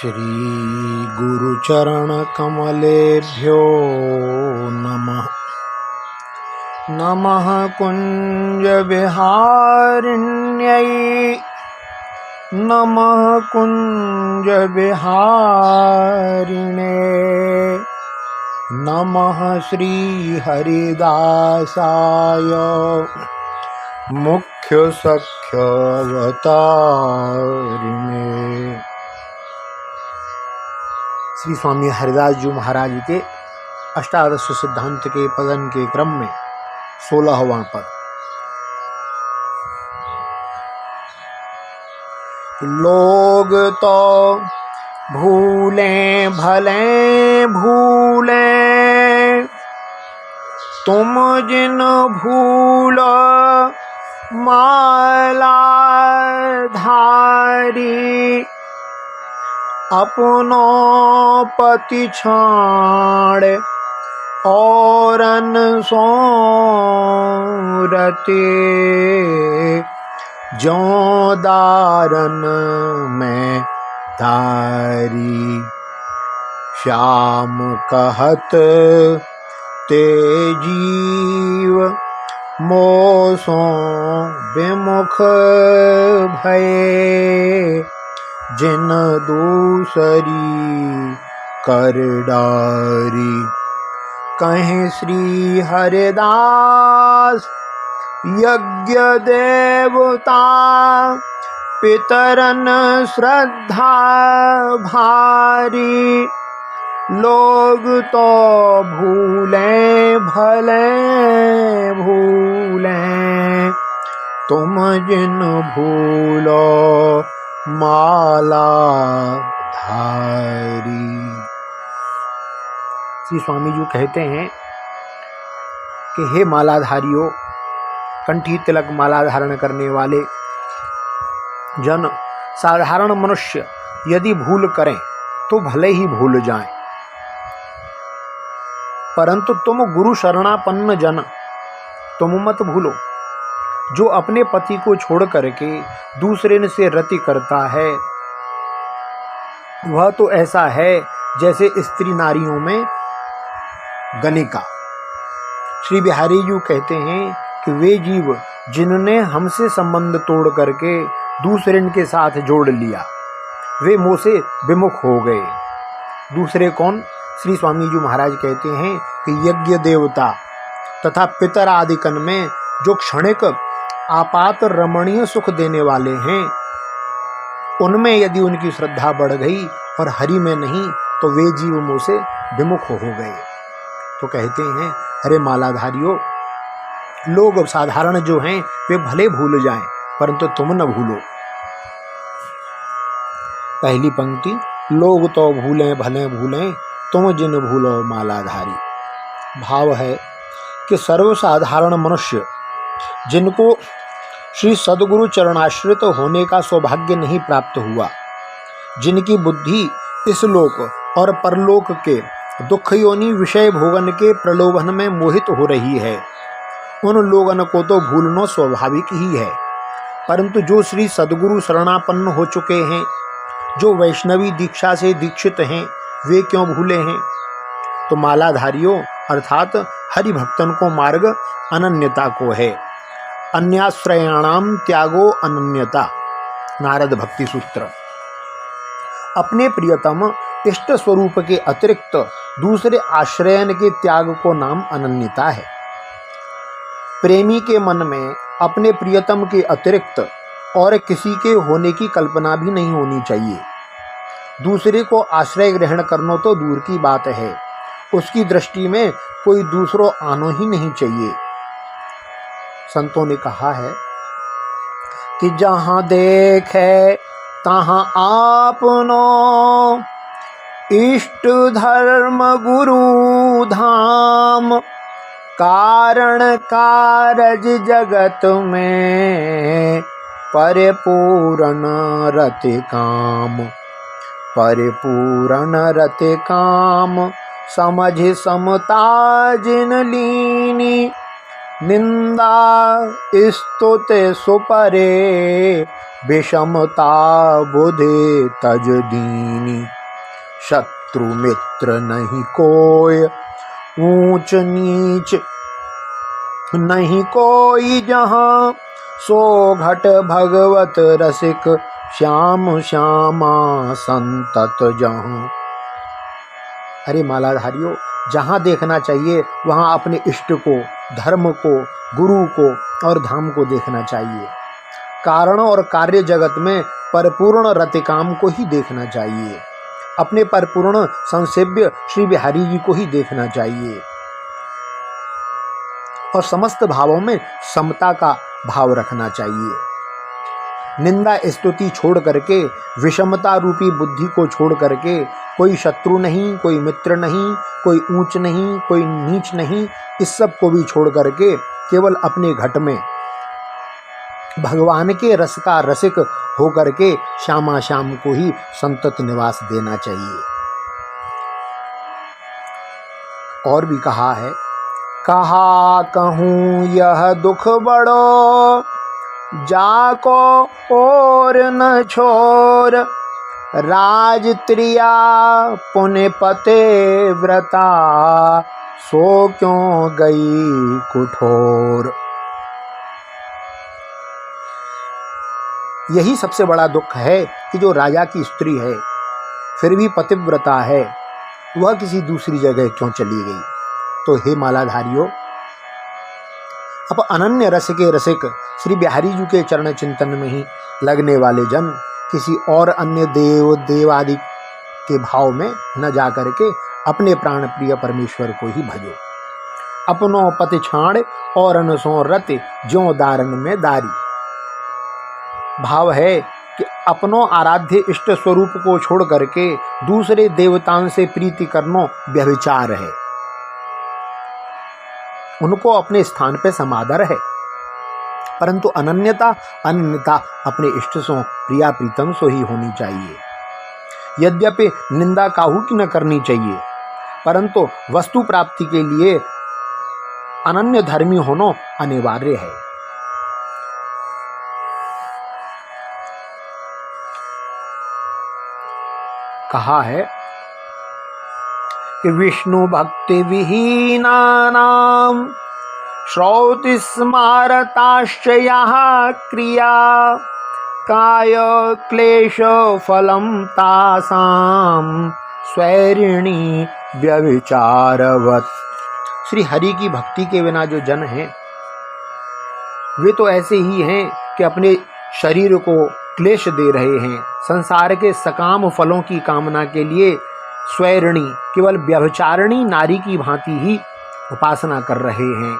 श्री गुरुचरण कमलेभ्यो नमः। नमः कुंज विहारिण्यै, नमः कुंज विहारिणे, नमः श्री हरिदासाय मुख्य सख्य अवतारिणे। श्री स्वामी हरिदास जी महाराज के अष्टादश सिद्धांत के पदन के क्रम में 16वां पद। लोग तो भूले भले भूले, तुम जिन भूलो माला धारी, अपनो पति छाड़ औरन सो रते, ज्यों दारन में धारी। श्याम कहत ते जीव मोसों विमुख भये, जिन दूसरी कर डारी। कहीं श्री हरिदास यज्ञ देवता, पितरन श्रद्धा भारी। लोग तो भूले भले भूले, तुम जिन भूलो माला धारी। श्री स्वामी जी कहते हैं कि हे मालाधारियों, कंठी तिलक माला धारण करने वाले जन, साधारण मनुष्य यदि भूल करें तो भले ही भूल जाएं, परंतु तुम गुरु शरणापन्न जन, तुम मत भूलो। जो अपने पति को छोड़ करके दूसरे से रति करता है, वह तो ऐसा है जैसे स्त्री नारियों में गणिका। श्री बिहारी जी कहते हैं कि वे जीव जिन्होंने हमसे संबंध तोड़ करके दूसरे के साथ जोड़ लिया, वे मोह से विमुख हो गए। दूसरे कौन? श्री स्वामी जी महाराज कहते हैं कि यज्ञ देवता तथा पितर आदिकन में जो क्षणिक आपात रमणीय सुख देने वाले हैं, उनमें यदि उनकी श्रद्धा बढ़ गई और हरि में नहीं, तो वे जीव मोह से विमुख हो गए। तो कहते हैं, अरे मालाधारियों, लोग साधारण जो हैं वे भले भूल जाएं, परंतु तुम न भूलो। पहली पंक्ति, लोग तो भूले भले भूलें, तुम जिन भूलो मालाधारी। भाव है कि सर्वसाधारण मनुष्य जिनको श्री सद्गुरु चरणाश्रित होने का सौभाग्य नहीं प्राप्त हुआ, जिनकी बुद्धि इस लोक और परलोक के दुख योनि विषय भोगन के प्रलोभन में मोहित हो रही है, उन लोगन को तो भूलना स्वाभाविक ही है। परंतु जो श्री सद्गुरु शरणापन्न हो चुके हैं, जो वैष्णवी दीक्षा से दीक्षित हैं, वे क्यों भूले हैं? तो मालाधारियों अर्थात हरि भक्तन को मार्ग अनन्यता को है। अन्याश्रयाणाम त्यागो अनन्यता, नारद भक्ति सूत्र। अपने प्रियतम इष्ट स्वरूप के अतिरिक्त दूसरे आश्रयन के त्याग को नाम अनन्यता है। प्रेमी के मन में अपने प्रियतम के अतिरिक्त और किसी के होने की कल्पना भी नहीं होनी चाहिए। दूसरे को आश्रय ग्रहण करना तो दूर की बात है, उसकी दृष्टि में कोई दूसरो आनो ही नहीं चाहिए। संतों ने कहा है कि जहाँ देखे तहाँ आपनो, इष्ट धर्म गुरु धाम। कारण कारज जगत में, परिपूर्ण रति काम। परिपूर्ण रति काम, समझ समता जिन लीनी। निंदा स्तुति सुपरे विषमता बुधे तज दीनी। शत्रु मित्र नहीं कोय ऊंच नीच नहीं कोई जहाँ, सो घट भगवत रसिक श्याम श्यामा संतत जहाँ। अरे मालाधारियों, जहाँ देखना चाहिए वहाँ अपने इष्ट को, धर्म को, गुरु को और धाम को देखना चाहिए। कारण और कार्य जगत में परिपूर्ण रतिकाम को ही देखना चाहिए। अपने परिपूर्ण संसेव्य श्री बिहारी जी को ही देखना चाहिए और समस्त भावों में समता का भाव रखना चाहिए। निंदा स्तुति छोड़ करके, विषमता रूपी बुद्धि को छोड़ करके, कोई शत्रु नहीं, कोई मित्र नहीं, कोई ऊंच नहीं, कोई नीच नहीं, इस सब को भी छोड़ करके केवल अपने घट में भगवान के रस का रसिक हो करके श्यामा श्याम को ही संतत निवास देना चाहिए। और भी कहा है, कहा कहूँ यह दुख बड़ो, जाको और न छोर, राज त्रिया पुण्य पते व्रता, सो क्यों गई कुठोर। यही सबसे बड़ा दुख है कि जो राजा की स्त्री है फिर भी पतिव्रता है, वह किसी दूसरी जगह क्यों चली गई। तो हे मालाधारियों, अब अनन्य रस के रसिक श्री बिहारी जी के चरण चिंतन में ही लगने वाले जन किसी और अन्य देव देवादि के भाव में न जा करके अपने प्राण प्रिय परमेश्वर को ही भजो। अपनों पति छाड़ और अनसों रत ज्यों दारन में दारी। भाव है कि अपनों आराध्य इष्ट स्वरूप को छोड़ करके दूसरे देवताओं से प्रीति करना व्यभिचार है। उनको अपने स्थान पे समादर है, परंतु अनन्यता अपने इष्ट सो प्रिया प्रीतम सो ही होनी चाहिए। यद्यपि निंदा काहू की न करनी चाहिए, परंतु वस्तु प्राप्ति के लिए अनन्य धर्मी होना अनिवार्य है। कहा है कि विष्णु भक्ति विहीनानां श्रौति स्मारताश्च यः क्रिया, काय क्लेश फलं तासां स्वैरिणी व्यभिचारवत्। श्री हरि की भक्ति के बिना जो जन हैं वे तो ऐसे ही हैं कि अपने शरीर को क्लेश दे रहे हैं, संसार के सकाम फलों की कामना के लिए स्वैरिणी केवल व्यभिचारिणी नारी की भांति ही उपासना कर रहे हैं।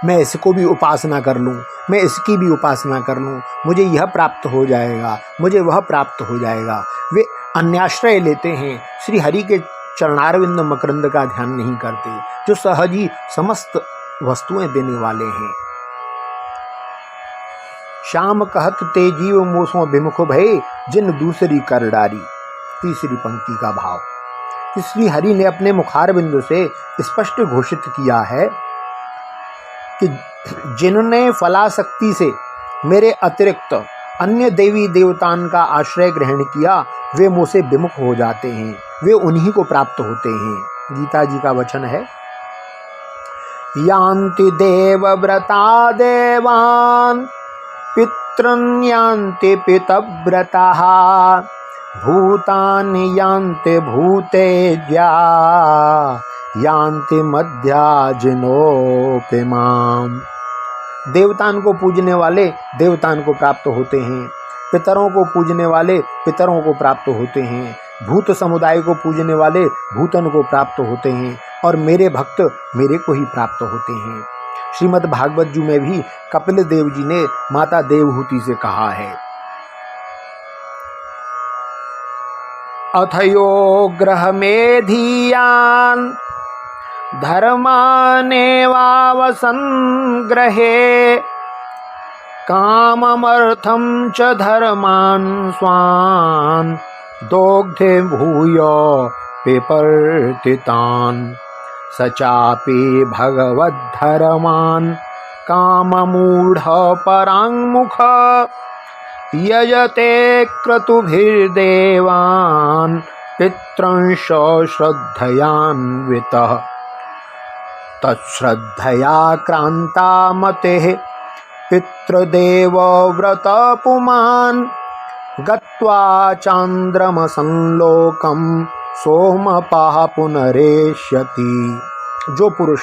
मैं इसको भी उपासना कर लूं, मैं इसकी भी उपासना कर लूं, मुझे यह प्राप्त हो जाएगा, मुझे वह प्राप्त हो जाएगा। वे अन्याश्रय लेते हैं, श्री हरि के चरणारविंद मकरंद का ध्यान नहीं करते, जो सहज ही समस्त वस्तुएं देने वाले हैं। श्याम कहत ते जीव मोसों विमुख भय, जिन दूसरी कर डारी। तीसरी पंक्ति का भाव कि श्री हरि ने अपने मुखारबिंद से स्पष्ट घोषित किया है कि जिन्होंने फलाशक्ति से मेरे अतिरिक्त अन्य देवी देवताओं का आश्रय ग्रहण किया वे मुझसे विमुख हो जाते हैं, वे उन्हीं को प्राप्त होते हैं। गीता जी का वचन है, यान्ति देवव्रता देवान् पितॄन् यान्ति पितव्रताः, भूतानि यान्ति भूतेज्या, यान्ति मध्याजिनोपि माम्। देवताओं को पूजने वाले देवताओं को प्राप्त होते हैं, पितरों को पूजने वाले पितरों को प्राप्त होते हैं, भूत समुदाय को पूजने वाले भूतन को प्राप्त होते हैं, और मेरे भक्त मेरे को ही प्राप्त होते हैं। श्रीमद् भागवत जी में भी कपिल देव जी ने माता देवहूति से कहा है, अथयो ग्रह मेधियान् धर्मानेवावसंग्रहे, काममर्थं च धर्मान् स्वान् दोग्धे भूय पिपर्तितान्। स चापि भगवद्धर्मान् काममूढ पराङ्मुख यजते क्रतुभिर्देवान् पितृंश श्रद्धयान्वितः तच्छ्रद्धया क्रान्ता मतिः पितृदेव व्रत पुमान् गत्वा चान्द्रमसंलोकं सोमपः पुनरेष्यति। जो पुरुष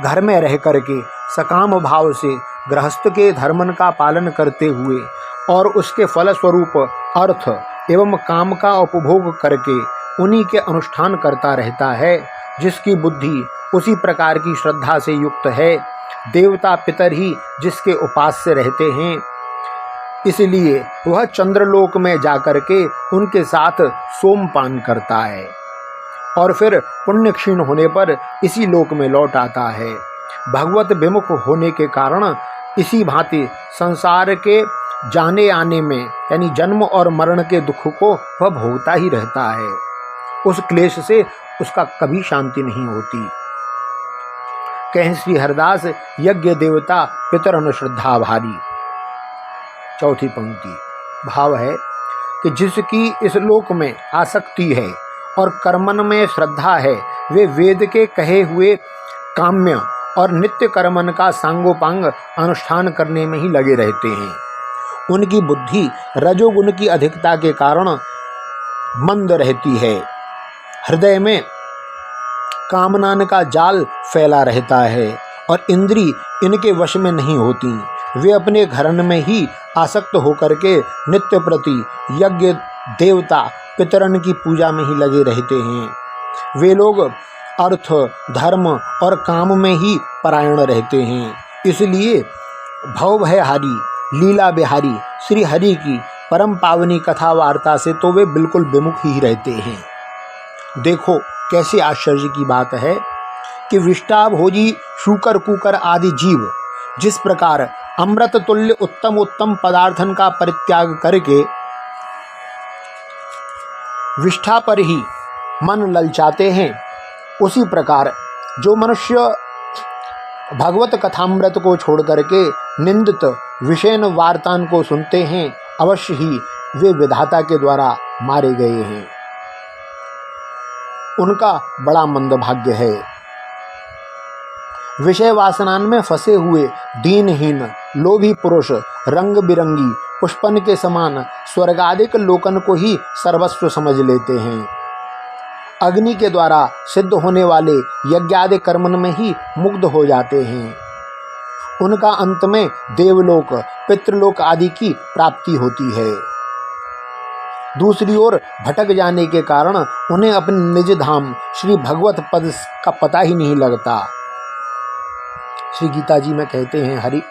घर में रह करके सकाम भाव से गृहस्थ के धर्मन का पालन करते हुए और उसके फलस्वरूप अर्थ एवं काम का उपभोग करके उन्हीं के अनुष्ठान करता रहता है, जिसकी बुद्धि उसी प्रकार की श्रद्धा से युक्त है, देवता पितर ही जिसके उपास्य रहते हैं, इसलिए वह चंद्रलोक में जाकर के उनके साथ सोमपान करता है और फिर पुण्य क्षीण होने पर इसी लोक में लौट आता है। भगवत विमुख होने के कारण इसी भांति संसार के जाने आने में यानी जन्म और मरण के दुख को वह भोगता ही रहता है। उस क्लेश से उसका कभी शांति नहीं होती। कहें श्री हरदास, यज्ञ देवता पितर अनुश्रद्धा भारी। चौथी पंक्ति भाव है कि जिसकी इस लोक में आसक्ति है और कर्मन में श्रद्धा है, वे वेद के कहे हुए काम्य और नित्य कर्मन का सांगोपांग अनुष्ठान करने में ही लगे रहते हैं। उनकी बुद्धि रजोगुण की अधिकता के कारण मंद रहती है, हृदय में कामनान का जाल फैला रहता है और इंद्री इनके वश में नहीं होती। वे अपने घरन में ही आसक्त होकर के नित्य प्रति यज्ञ देवता पितरन की पूजा में ही लगे रहते हैं। वे लोग अर्थ धर्म और काम में ही परायण रहते हैं। इसलिए भव भयहारी लीला बिहारी श्री हरि की परम पावनी कथा वार्ता से तो वे बिल्कुल विमुख ही रहते हैं। देखो कैसे आश्चर्य की बात है कि विष्टा भोजी शूकर कुकर आदि जीव जिस प्रकार अमृत तुल्य उत्तम उत्तम पदार्थन का परित्याग करके विष्ठा पर ही मन ललचाते हैं, उसी प्रकार जो मनुष्य भगवत कथामृत को छोड़ करके निंदित विषयन वार्तान को सुनते हैं, अवश्य ही वे विधाता के द्वारा मारे गए हैं। उनका बड़ा मंद भाग्य है। विषय वासनान में फंसे हुए दीनहीन लोभी पुरुष रंग बिरंगी पुष्पन के समान स्वर्गादिक लोकन को ही सर्वस्व समझ लेते हैं। अग्नि के द्वारा सिद्ध होने वाले यज्ञादि कर्मन में ही मुग्ध हो जाते हैं। उनका अंत में देवलोक पितृलोक आदि की प्राप्ति होती है। दूसरी ओर भटक जाने के कारण उन्हें अपने निज धाम श्री भगवत पद का पता ही नहीं लगता। श्री गीता जी में कहते हैं, हरि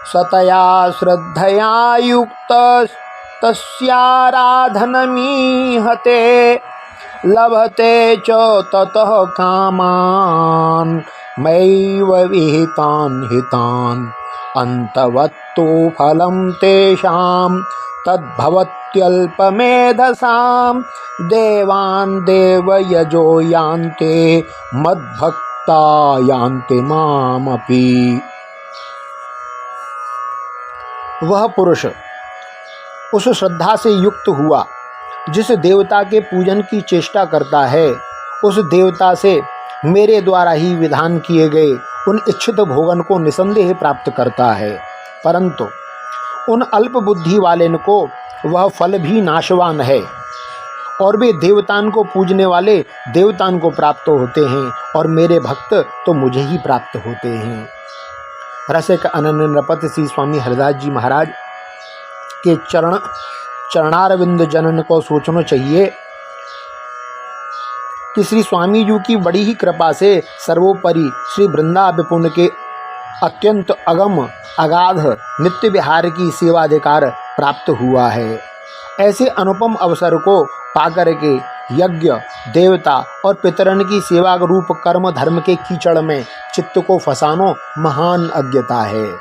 स्वतया श्रद्धया युक्त तस्याराधनमीहते लभते च ततः कामान् मैव विहितान् हितान् अन्तवत्तो फलं तेषां तद्भवत्यल्पमेधसां देवान् देवयजो यान्ते मद्भक्ता यान्ति मामपि। वह पुरुष उस श्रद्धा से युक्त हुआ जिस देवता के पूजन की चेष्टा करता है, उस देवता से मेरे द्वारा ही विधान किए गए उन इच्छित भोगन को निसंदेह प्राप्त करता है। परंतु उन अल्प बुद्धि वाले को वह फल भी नाशवान है और वे देवतान को पूजने वाले देवतान को प्राप्त होते हैं और मेरे भक्त तो मुझे ही प्राप्त होते हैं। रसिक अनन्य नृपति श्री स्वामी हरदास जी महाराज के चरणारविंद जनन को सोचना चाहिए कि श्री स्वामी जी की बड़ी ही कृपा से सर्वोपरि श्री वृंदा विपुन के अत्यंत अगम अगाध नित्य विहार की सेवाधिकार प्राप्त हुआ है। ऐसे अनुपम अवसर को पाकर के यज्ञ देवता और पितरन की सेवा रूप कर्म धर्म के कीचड़ में चित्त को फंसानो महान अज्ञता है।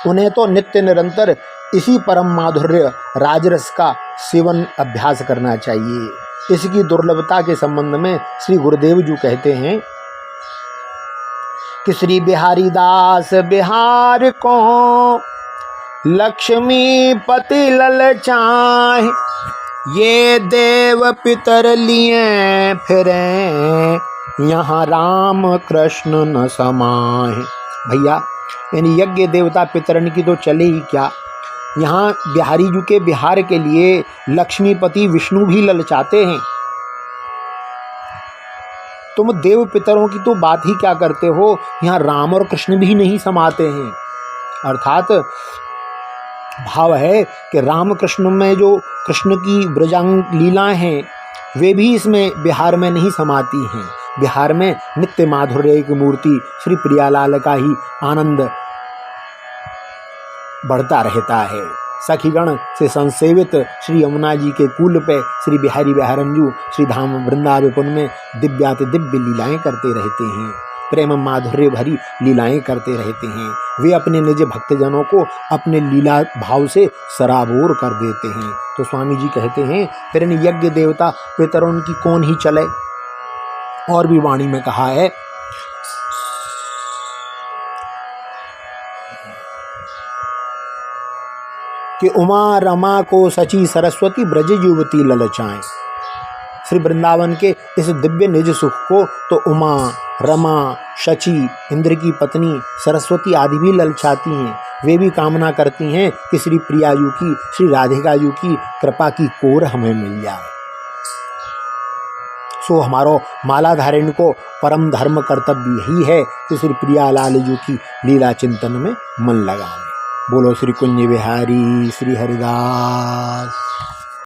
उन्हें तो नित्य निरंतर इसी परम माधुर्य राजरस का सेवन अभ्यास करना चाहिए। इसकी दुर्लभता के संबंध में श्री गुरुदेव जी कहते हैं कि श्री बिहारी दास बिहार को लक्ष्मी पति ललचाए, ये देव पितर लिए फिरे, यहाँ राम कृष्ण न समाए। भैया यानी यज्ञ देवता पितरन की तो चले ही क्या, यहाँ बिहारी जी के बिहार के लिए लक्ष्मीपति विष्णु भी ललचाते हैं। तुम देव पितरों की तो बात ही क्या करते हो, यहाँ राम और कृष्ण भी नहीं समाते हैं। अर्थात भाव है कि राम कृष्ण में जो कृष्ण की ब्रजांग लीलाएं हैं वे भी इसमें बिहार में नहीं समाती हैं। बिहार में नित्य माधुर्य की मूर्ति श्री प्रियालाल का ही आनंद बढ़ता रहता है। सखीगण से संसेवित श्री यमुना जी के कूल पे श्री बिहारी बिहारंजू श्री धाम वृंदावन में दिव्याति दिव्य लीलाएं करते रहते हैं, प्रेम माधुर्य भरी लीलाएं करते रहते हैं। वे अपने निज भक्तजनों को अपने लीला भाव से सराबोर कर देते हैं। तो स्वामी जी कहते हैं फिर इन यज्ञ देवता पितरों की कौन ही चले। और भी वाणी में कहा है कि उमा रमा को सची सरस्वती ब्रज युवती ललचाएं। श्री वृंदावन के इस दिव्य निज सुख को तो उमा रमा शची इंद्र की पत्नी सरस्वती आदि भी ललचाती हैं। वे भी कामना करती हैं कि श्री प्रियायु की श्री राधिका यू की कृपा की कोर हमें मिल जाए। सो हमारो माला धारण को परम धर्म कर्तव्य यही है कि श्री प्रियालाल जी की लीला चिंतन में मन लगाएं। बोलो श्री कुंज बिहारी श्री हरिदास।